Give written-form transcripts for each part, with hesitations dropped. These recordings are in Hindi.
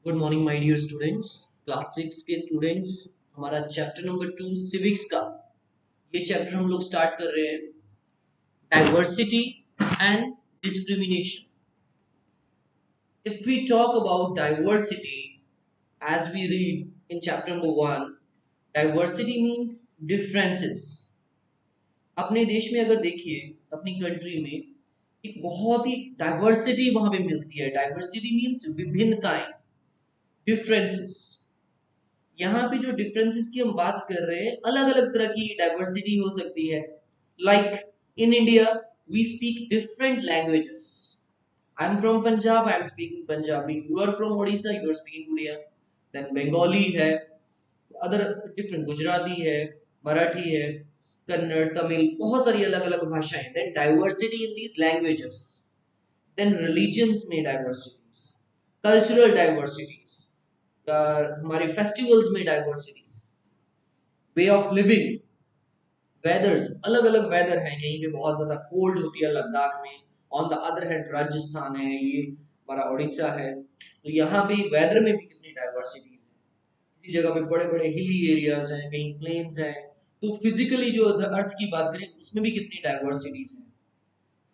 Good morning my dear students. Class 6 के स्टूडेंट्स, हमारा चैप्टर नंबर 2 सिविक्स का ये चैप्टर हम लोग स्टार्ट कर रहे हैं। Diversity and discrimination. If we talk about diversity, as we read in chapter number 1, diversity means differences. अपने देश में अगर देखिए, अपनी कंट्री में एक बहुत ही डाइवर्सिटी वहां पे मिलती है। डाइवर्सिटी मीन्स विभिन्नताएं, डिफरेंसेस। यहाँ पे जो डिफरेंसेस की हम बात कर रहे हैं, अलग अलग तरह की डाइवर्सिटी हो सकती है। Like in India we speak different languages. I am from Punjab, I am speaking Punjabi. You are from Odisha, you are speaking Oriya. Then Bengali है, अदर डिफरेंट, गुजराती है, मराठी है, कन्नड़, तमिल, बहुत सारी अलग अलग भाषाएं। Then diversity in these languages. Then religions में डाइवर्सिटीज, कल्चरल डाइवर्सिटीज, हमारे फेस्टिवल्स में diversities, way of living, weathers, अलग अलग वेदर है। कहीं पे बहुत ज्यादा कोल्ड होती है लद्दाख में, on the other hand Rajasthan है, ये हमारा उड़ीसा है। तो यहाँ पे वेदर में भी कितनी डाइवर्सिटीज है। किसी जगह पे बड़े बड़े हिली एरियाज हैं, कहीं प्लेन्स हैं। तो फिजिकली जो अर्थ की बात करें उसमें भी कितनी डाइवर्सिटीज है।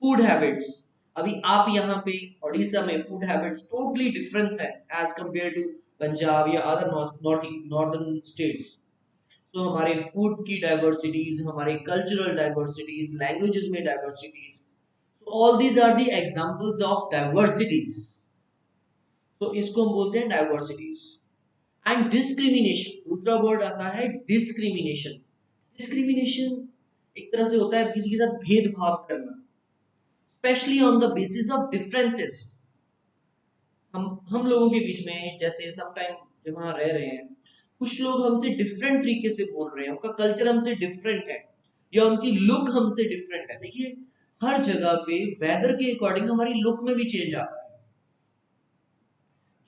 फूड हैबिट्स, अभी आप यहाँ पे उड़ीसा में फूड हैबिट्स टोटली डिफरेंस है एज कंपेयर टू पंजाब या अदर नॉर्दर्न स्टेट्स। तो हमारे फूड की डाइवर्सिटीज, हमारे कल्चरल डाइवर्सिटीज, लैंग्वेजेस में diversities, all these are the examples of diversities. तो इसको हम बोलते हैं डाइवर्सिटीज। एंड डिस्क्रिमिनेशन, दूसरा वर्ड आता है डिस्क्रिमिनेशन। डिस्क्रिमिनेशन एक तरह से होता है किसी के साथ भेदभाव करना, specially on the basis of differences. हम लोगों के बीच में जैसे समटाइम जब वहां रह रहे हैं, कुछ लोग हमसे डिफरेंट तरीके से बोल रहे हैं, उनका कल्चर हमसे डिफरेंट है या उनकी लुक हमसे डिफरेंट है। देखिए, हर जगह पे वेदर के अकॉर्डिंग हमारी लुक में भी चेंज आता है।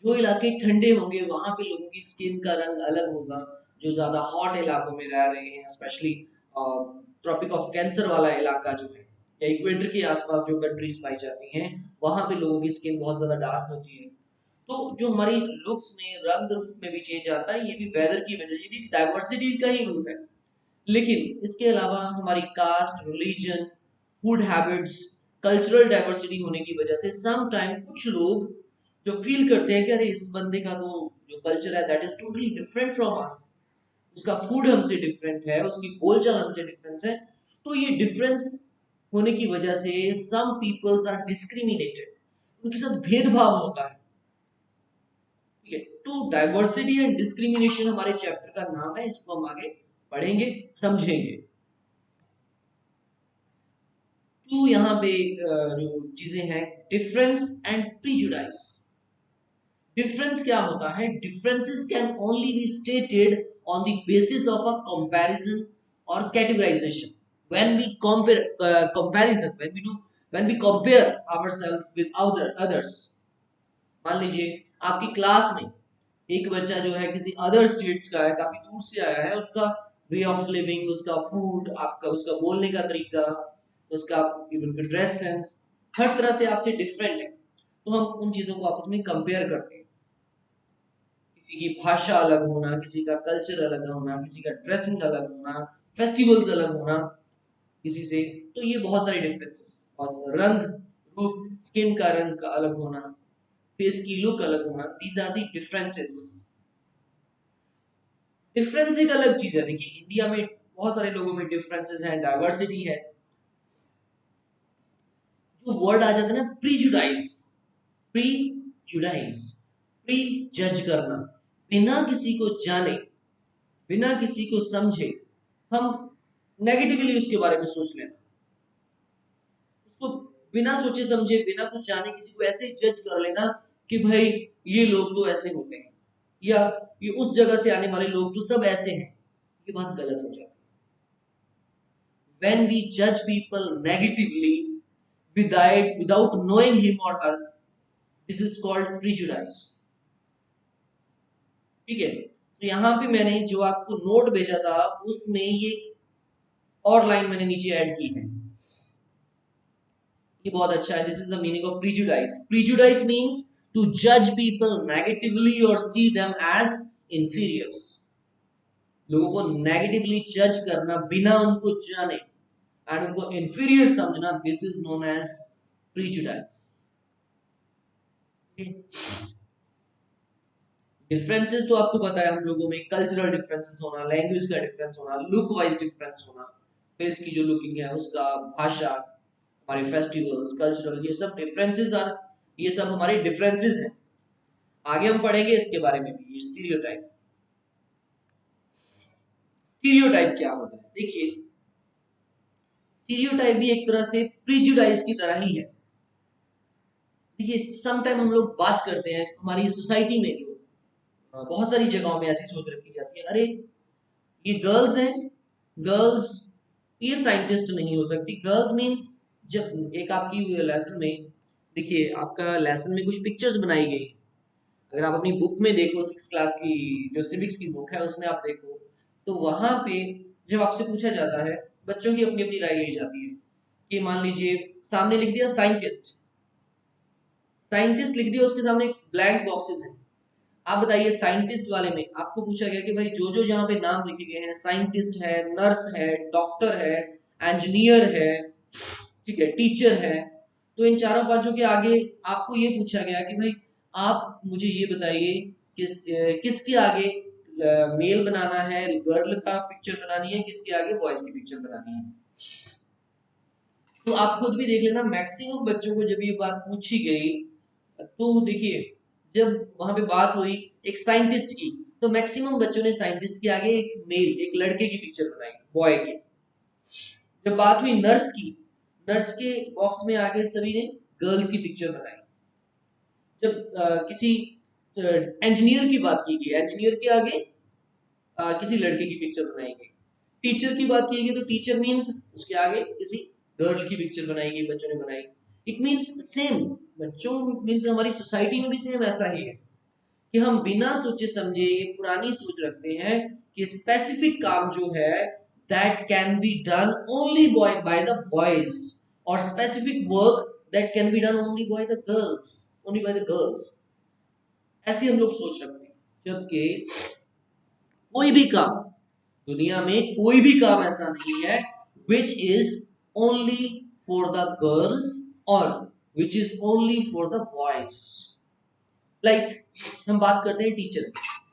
जो इलाके ठंडे होंगे वहां पे लोगों की स्किन का रंग अलग होगा। जो ज्यादा हॉट इलाकों में रह रहे हैं, स्पेशली ट्रॉपिक ऑफ कैंसर वाला इलाका जो है, या इक्वेटर के आसपास जो कंट्रीज पाई जाती हैं, वहां पे लोगों की स्किन बहुत ज्यादा डार्क होती है। तो जो हमारी लुक्स में, रंग रूप में भी चेंज आता है, ये भी वेदर की वजह, ये भी डाइवर्सिटी का ही रूप है। लेकिन इसके अलावा हमारी caste, religion, food habits, cultural diversity होने की वजह से सम टाइम कुछ लोग जो फील करते हैं कि अरे इस बंदे का तो जो कल्चर है that is totally different from us, उसका फूड हमसे डिफरेंट है, उसकी बोलचाल हमसे डिफरेंस है। तो ये डिफरेंस होने की वजह से सम पीपल्स आर डिस्क्रिमिनेटेड, उनके साथ भेदभाव होता है। ठीक है, तो डाइवर्सिटी एंड डिस्क्रिमिनेशन हमारे चैप्टर का नाम है, इसको हम आगे पढ़ेंगे, समझेंगे। तो यहाँ पे जो चीजें हैं, डिफरेंस एंड प्रीजुडाइस। डिफरेंस क्या होता है? Differences can only be stated on the basis of a comparison और categorisation. When we compare, comparison, when we compare ourself with others. मान लीजिए आपकी क्लास में एक बच्चा जो है किसी अदर स्टेट्स का है, काफी दूर से आया है, उसका वे ऑफ लिविंग, उसका फूड, आपका उसका बोलने का तरीका, उसका इवन ड्रेस सेंस, हर तरह से आपसे डिफरेंट है। तो हम उन चीजों को आपस में कंपेयर करते हैं। किसी की भाषा अलग होना, किसी का कल्चर अलग होना, किसी का ड्रेसिंग अलग होना, फेस्टिवल्स अलग होना किसी से, तो ये बहुत सारे डिफरेंसेस। और रंग रूप, स्किन का रंग का अलग होना, फेस की लुक अलग होना, these are the differences. Difference एक अलग चीज है। देखिए, इंडिया में बहुत सारे लोगों में डिफरेंसेस हैं, डाइवर्सिटी है। जो वर्ड आ जाता है ना, प्रीजुडाइस, प्रीजुडाइस, प्री जज करना, बिना किसी को जाने, बिना किसी को समझे हम नेगेटिवली उसके बारे में सोच लेना, उसको बिना सोचे समझे, बिना कुछ जाने किसी को ऐसे जज कर लेना कि भाई ये लोग तो ऐसे होते हैं, या ये उस जगह से आने वाले लोग तो सब ऐसे हैं। ये बात गलत हो जाती है। When we judge people negatively without knowing him or her, this is called prejudice. ठीक है, तो यहाँ पे मैंने जो आपको नोट भेजा था उसमें ये और लाइन मैंने नीचे ऐड की है। ये बहुत अच्छा है। This is the meaning of prejudice. Prejudice means to judge people negatively or see them as inferiors. लोगों को नेगेटिवली जज करना बिना उनको जाने एंड उनको इंफीरियर समझना, this is known as prejudice. Differences तो आपको पता है हम लोगों में, कल्चरल डिफरेंसेस होना, लैंग्वेज का डिफरेंस होना, लुक वाइज डिफरेंस होना, फेस की जो लुकिंग है उसका, भाषा, हमारे फेस्टिवल्स, कल्चरल, ये सब डिफरेंसेस आर, ये सब हमारे डिफरेंसेस हैं. आगे हम पढ़ेंगे इसके बारे में भी. स्टीरियोटाइप, स्टीरियोटाइप क्या होता है? देखिए, स्टीरियोटाइप भी एक तरह से प्रीजुडाइज की तरह ही है. देखिए, सम टाइम हम लोग बात करते हैं हमारी सोसाइटी में, जो बहुत सारी जगहों में ऐसी सोच रखी जाती है, अरे ये गर्ल्स हैं, गर्ल्स ये साइंटिस्ट नहीं हो सकती. गर्ल्स मींस, जब एक आपकी लेसन में, देखिए आपका लेसन में कुछ पिक्चर्स बनाई गई, अगर आप अपनी बुक में देखो, 6 क्लास की जो सिविक्स की बुक है उसमें आप देखो, तो वहां पे जब आपसे पूछा जाता है, बच्चों की अपनी अपनी राय ली जाती है कि मान लीजिए सामने लिख दिया साइंटिस्ट, साइंटिस्ट लिख दिया, उसके सामने ब्लैंक बॉक्सेस हैं. आप बताइए, साइंटिस्ट वाले में आपको पूछा गया कि भाई जो जो जहाँ पे नाम लिखे गए हैं, साइंटिस्ट है, नर्स है, डॉक्टर है, इंजीनियर है, ठीक है, टीचर है, तो इन चारों पांचों के आगे आपको ये पूछा गया कि भाई आप मुझे ये बताइए किसके आगे मेल बनाना है, गर्ल का पिक्चर बनानी है, किसके आगे बॉयज की पिक्चर बनानी है. तो आप खुद भी देख लेना, मैक्सिमम बच्चों को जब ये बात पूछी गई, तो देखिए जब वहां पे बात हुई एक साइंटिस्ट की, तो मैक्सिमम बच्चों ने साइंटिस्ट के आगे एक मेल, एक लड़के की पिक्चर बनाई, बॉय की. जब बात हुई नर्स की, नर्स के बॉक्स में आगे सभी ने गर्ल्स की पिक्चर बनाई. जब किसी इंजीनियर की बात की गई, इंजीनियर के आगे किसी लड़के की पिक्चर बनाई गई. टीचर की बात की गई तो टीचर मीन्स उसके आगे किसी गर्ल की पिक्चर बनाई गई, बच्चों ने बनाई. इट मीन्स सेम, बच्चों मीन्स हमारी सोसाइटी में भी सेम ऐसा ही है कि हम बिना सोचे समझे ये पुरानी सोच रखते हैं कि स्पेसिफिक काम जो है that can be done only by the boys, और specific work that can be done only by the girls, only by the girls. ऐसे हम लोग सोच रखते हैं, जबकि कोई भी काम दुनिया में, कोई भी काम ऐसा नहीं है which is only for the girls or which is only for the boys. हम बात करते हैं टीचर,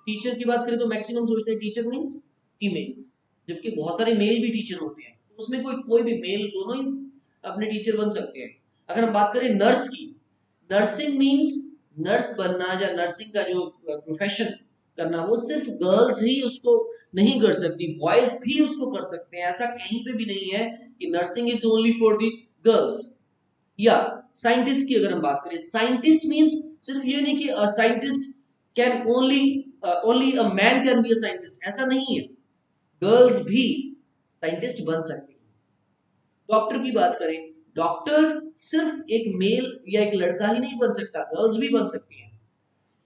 टीचर की बात करें तो मैक्सिमम सोचते हैं टीचर मींस फीमेल, जबकि बहुत सारे मेल भी टीचर होते हैं, उसमें कोई कोई भी मेल, दोनों ही अपने टीचर बन सकते हैं. अगर हम बात करें नर्स की, नर्सिंग मींस नर्स बनना या नर्सिंग का जो प्रोफेशन करना, वो सिर्फ गर्ल्स ही उसको नहीं कर सकती, बॉयज भी उसको कर सकते हैं. ऐसा कहीं पे भी नहीं है कि nursing is only for the girls. या साइंटिस्ट की अगर हम बात करें, साइंटिस्ट मींस सिर्फ ये नहीं कि scientist can only only a man can be a scientist, ऐसा नहीं है, गर्ल्स भी साइंटिस्ट बन सकती हैं. डॉक्टर की बात करें, डॉक्टर सिर्फ एक मेल या एक लड़का ही नहीं बन सकता, गर्ल्स भी बन सकती हैं.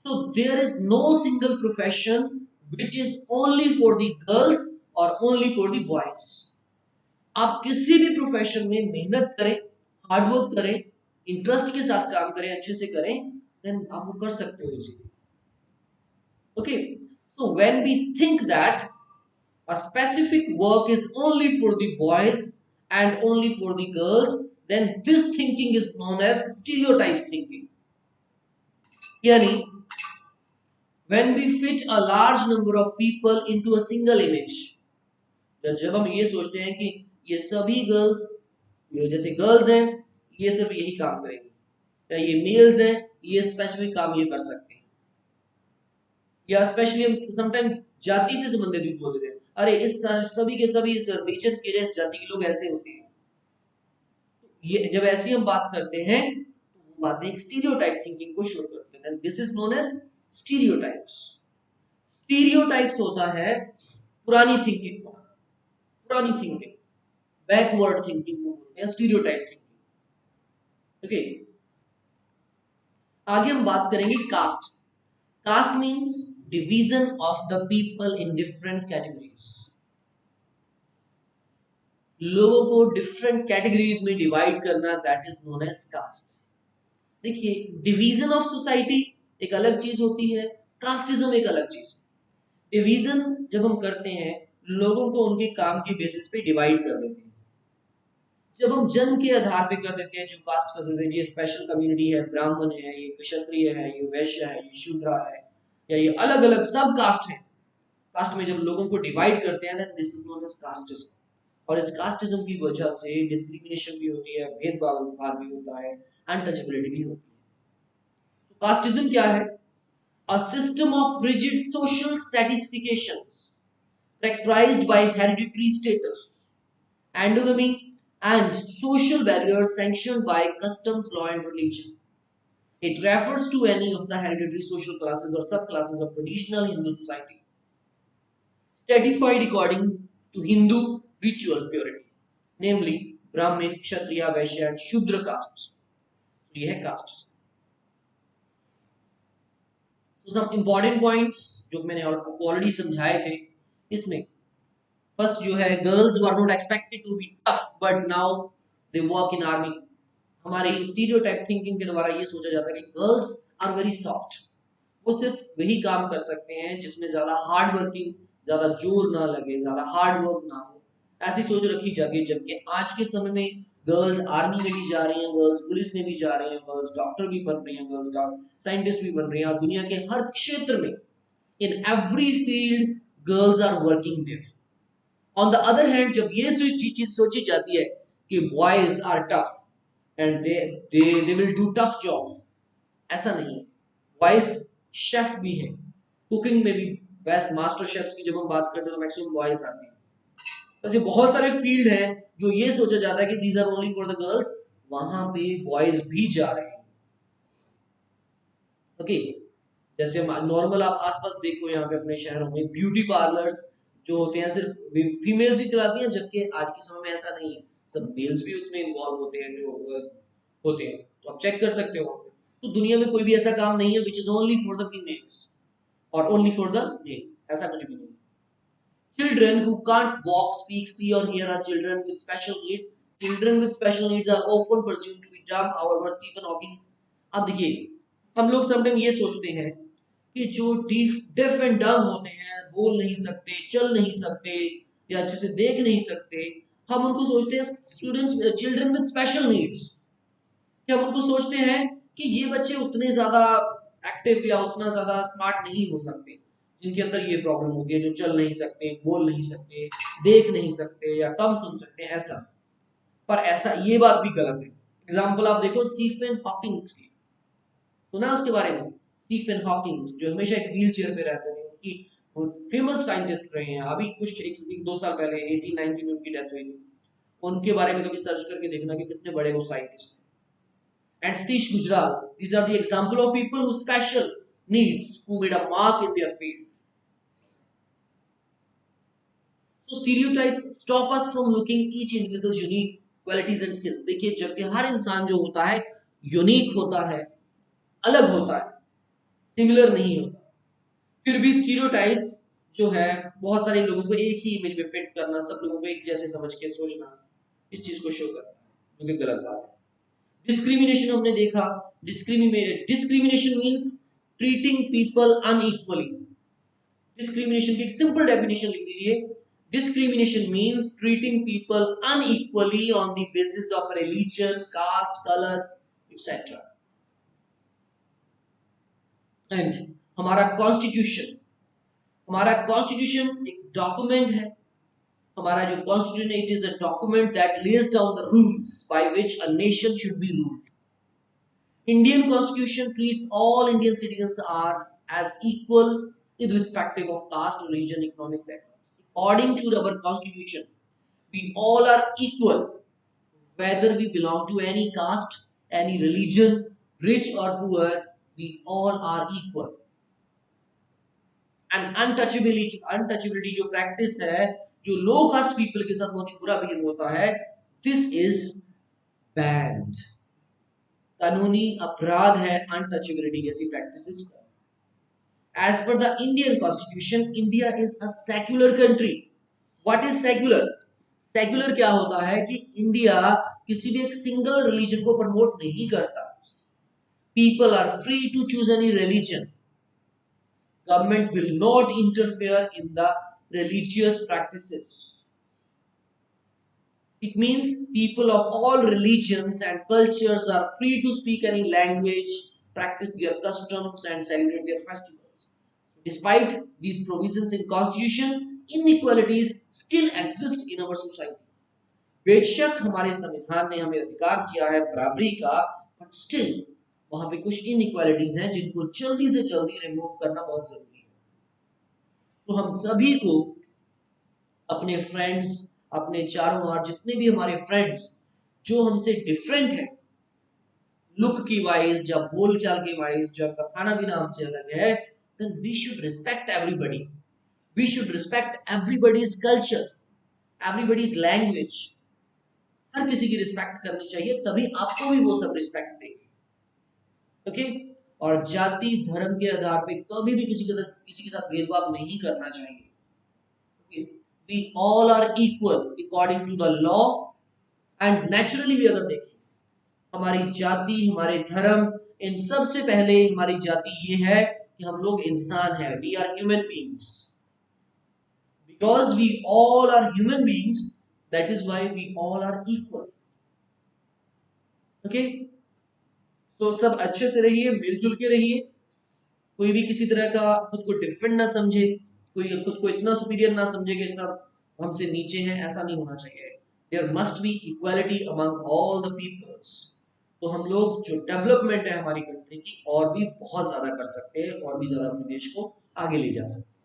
So there is no single profession which is only for the girls or only for the boys. आप किसी भी प्रोफेशन में मेहनत करें, हार्डवर्क करें, इंटरेस्ट के साथ काम करें, अच्छे से करें, देन आप वो कर सकते हो easily. Okay, so when we think that a specific work is only for the boys and only for the girls, then this thinking is known as stereotypes thinking. Yani, when we fit a large number of people into a single image, जब हम ये सोचते हैं कि ये सभी गर्ल्स, जैसे गर्ल्स हैं, ये सिर्फ यही काम करेंगे, या ये मेल्स हैं, ये स्पेसिफिक काम ये कर सकते हैं, या स्पेशली हम समटाइम जाति से संबंधित भी बोल देते हैं, अरे इस सभी के सभी इस नीचे के जैसे जाति के लोग ऐसे होते हैं. ये जब ऐसी हम बात करते हैं तो वो बातें एक स्टीरियोटाइप थिंकिंग को शो करते हैं. This is known as stereotypes. Stereotypes होता है पुरानी थिंकिंग, पुरानी थिंकिंग, बैकवर्ड थिंकिंग को बोलते हैं स्टीरियोटाइप थिंकिंग. ओके, आगे हम बात करेंगे caste. Caste means division of the people in different categories. लोगों को डिफरेंट कैटेगरीज में डिवाइड करना, that is known as caste. देखिए, डिवीजन ऑफ सोसाइटी एक अलग चीज होती है, कास्टिज्म एक अलग चीज। डिवीजन जब हम करते हैं, लोगों को उनके काम की बेसिस पे डिवाइड कर देते हैं। जब हम जन्म के आधार पे कर देते हैं, जो कास्ट कर देते हैं, ये स्पेशल कम्युनिटी है, ब्राह्मण है, ये क्षत्रिय है, ये वैश्य है, ये शूद्र है, या ये अलग अलग सब कास्ट है। कास्ट में जब लोगों को डिवाइड करते हैं, then this is known as casteism. और इस कास्टिज्म की वजह से डिस्क्रिमिनेशन भी होती है, भेदभाव भी होता है, अनटचेबिलिटी भी होती है। तो कास्टिज्म क्या है? A system of rigid social stratifications characterized by hereditary status, endogamy, and social barriers sanctioned by customs, law, and religion. It refers to any of the hereditary social classes or subclasses of traditional Hindu society, stratified according to Hindu ritual purity, namely Brahmin, Kshatriya, Vaishya, and Shudra castes. तो यह है caste। तो सब इंपॉर्टेंट पॉइंट्स जो मैंने आपको ऑलरेडी समझाए थे, इसमें फर्स्ट जो है, girls were not expected to be tough but now they work in army. हमारे स्टीरियोटाइप थिंकिंग के द्वारा ये सोचा जाता है कि गर्ल्स आर वेरी सॉफ्ट, वो सिर्फ वही काम कर सकते हैं जिसमें ज्यादा हार्ड वर्किंग, ज्यादा जोर ना लगे, ज्यादा हार्ड वर्क ना हो, ऐसी सोच रखी जाती है। जबकि आज के समय में गर्ल्स आर्मी में भी जा रही हैं, गर्ल्स पुलिस में भी जा रही हैं, गर्ल्स डॉक्टर भी बन रही हैं, गर्ल्स साइंटिस्ट भी बन रही हैं। दुनिया के हर क्षेत्र में, in every field, girls are working there. On the other hand, जब ये चीज सोची जाती है कि boys are tough and they will do tough jobs, ऐसा नहीं है। बॉयज शेफ भी है, कुकिंग में भी बेस्ट मास्टर शेफ्स की जब हम बात करते हैं तो मैक्सिमम बॉयज आते हैं। वैसे बहुत सारे फील्ड हैं जो ये सोचा जाता है कि these are only for the girls, वहां पे बॉयज भी जा रहे हैं। ओके, जैसे नॉर्मल आप आसपास देखो, यहाँ पे अपने शहरों में ब्यूटी पार्लर्स जो होते हैं सिर्फ फीमेल्स ही चलाती हैं, जबकि आज के समय में ऐसा नहीं है, सब मेल्स भी उसमें इन्वॉल्व होते हैं, जो होते हैं। तो आप चेक कर सकते हो, तो दुनिया में कोई भी ऐसा काम नहीं है which is only for the females और ओनली फॉर द मेल्स, ऐसा कुछ भी नहीं। Children who can't walk, speak, see, or hear are children with special needs. Children with special needs are often presumed to be dumb. However, Stephen Hawking, अब देखिए, हम लोग समटाइम ये सोचते हैं कि जो डेफ एंड डम होते हैं, बोल नहीं सकते, चल नहीं सकते, या अच्छे से देख नहीं सकते, हम उनको सोचते हैं students, children with special needs. कि हम उनको सोचते हैं कि ये बच्चे उतने ज्यादा एक्टिव या उतना ज्यादा स्मार्ट नहीं हो सकते, जिनके अंदर ये प्रॉब्लम होती है, जो चल नहीं सकते, बोल नहीं सकते, देख नहीं सकते, या कम सुन सकते हैं, ऐसा। पर ऐसा, ये बात भी गलत है। एग्जाम्पल आप देखो स्टीफन हॉकिंग की, सुना उसके बारे में? स्टीफन हॉकिंग जो हमेशा एक व्हील चेयर पे रहते थे, उनकी फेमस साइंटिस्ट रहे हैं। अभी कुछ एक दो साल पहले 1890 में उनकी डेथ हुई थी। उनके बारे में कभी सर्च करके देखना कि कितने बड़े वो scientist. And Satish Gujral, these are the example of people who special needs, who made a mark in their field. So stereotypes stop us from looking each individual's unique qualities and skills. देखिए, जबकि हर इंसान जो होता है यूनिक होता है, अलग होता है, सिमिलर नहीं होता, फिर भी स्टीरियोटाइप्स जो है बहुत सारे लोगों को एक ही इमेज में फिट करना, सब लोगों को एक जैसे समझ के सोचना, इस चीज को शो करता है, जो कि गलत बात है। डिस्क्रिमिनेशन हमने देखा, discrimination means treating people unequally. Discrimination की एक सिंपल डेफिनेशन लिख दीजिए, discrimination means treating people unequally on the basis of religion, caste, colour, etcetera. And हमारा कॉन्स्टिट्यूशन एक डॉक्यूमेंट है। हमारा जो constitution, it is a document that lays down the rules by which a nation should be ruled. Indian Constitution treats all Indian citizens are as equal irrespective of caste, religion, economic backgrounds. According to our Constitution, we all are equal, whether we belong to any caste, any religion, rich or poor, we all are equal. And untouchability जो practice है, जो low caste people के साथ बहुत ही बुरा बिहेव होता है, this is banned. कानूनी अपराध है अनटचेबिलिटी जैसी प्रैक्टिसेस का। As per the Indian constitution, India is a secular country. What is secular? Secular क्या होता है कि इंडिया किसी भी एक सिंगल रिलीजन को प्रमोट नहीं करता। People are free to choose any religion. Government will not interfere in the religious practices. It means people of all religions and cultures are free to speak any language, practice their customs, and celebrate their festivals. Despite these provisions in Constitution, inequalities still exist in our society. बेशक हमारे संविधान ने हमें अधिकार दिया है बराबरी का, बट स्टिल वहां पे कुछ इनइक्वालिटीज हैं जिनको जल्दी से जल्दी रिमूव करना बहुत जरूरी है। तो हम सभी को अपने फ्रेंड्स, अपने चारों ओर जितने भी हमारे फ्रेंड्स जो हमसे डिफरेंट है, लुक की वाइज या बोल चाल की वाइज, जो आपका खाना पीना हमसे अलग है, then we should respect everybody. We should respect everybody's culture, everybody's language. हर किसी की रिस्पेक्ट करनी चाहिए, तभी आपको भी वो सब रिस्पेक्ट देंगे। ओके? और जाति धर्म के आधार पे कभी भी किसी के साथ भेदभाव नहीं करना चाहिए। Okay? We all are equal according to the law and naturally भी अगर देखें हमारी जाति, हमारे धर्म, इन सब से पहले हमारी जाति ये है कि हम लोग इंसान हैं। We are human beings. Because we all are human beings, that is why we all are equal. Okay? तो सब अच्छे से रहिए, मिलजुल के रहिए, कोई भी किसी तरह का खुद को डिफरेंट ना समझे, कोई खुद को इतना सुपीरियर ना समझे कि सब हमसे नीचे हैं, ऐसा नहीं होना चाहिए। There must be equality among all the peoples. तो हम लोग जो डेवलपमेंट है हमारी कंट्री की और भी बहुत ज्यादा कर सकते हैं, और भी ज्यादा अपने देश को आगे ले जा सकते हैं।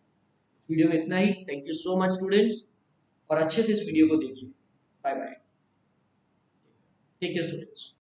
वीडियो में इतना ही। Thank you so much students, और अच्छे से इस वीडियो को देखिए। Bye bye, take care students.